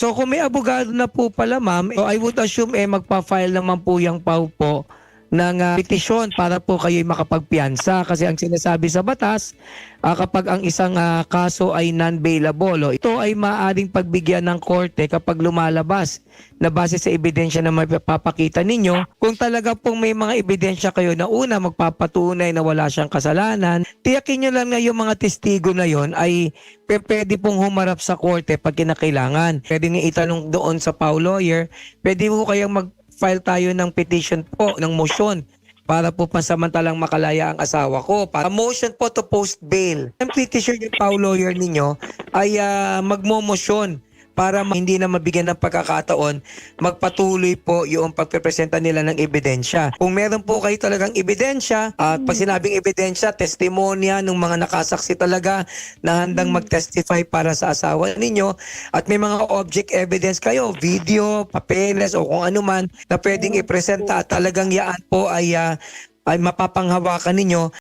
So kung may abogado na po pala ma'am, so I would assume magpa-file naman po yung PAW po ng petisyon para po kayo'y makapagpiyansa kasi ang sinasabi sa batas kapag ang isang kaso ay non-bailable, ito ay maaaring pagbigyan ng korte kapag lumalabas na base sa ebidensya na mapapakita ninyo. Kung talaga pong may mga ebidensya kayo na una magpapatunay na wala siyang kasalanan, tiyakin nyo lang na yung mga testigo na yon ay pwede pong humarap sa korte pag kinakailangan. Pwede nga itanong doon sa PAW lawyer, pwede po kayang file tayo ng petition po, ng motion para po pansamantalang makalaya ang asawa ko. Para motion po to post bail. Ang petition yung PAW lawyer ninyo ay magmo-motion para hindi na mabigyan ng pagkakataon, magpatuloy po yung pagpepresenta nila ng ebidensya. Kung meron po kayo talagang ebidensya, at pag sinabing ebidensya, testimonya ng mga nakasaksi talaga na handang mag-testify para sa asawa ninyo, at may mga object evidence kayo, video, papeles o kung ano man na pwedeng ipresenta at talagang yaan po ay mapapanghawakan ninyo,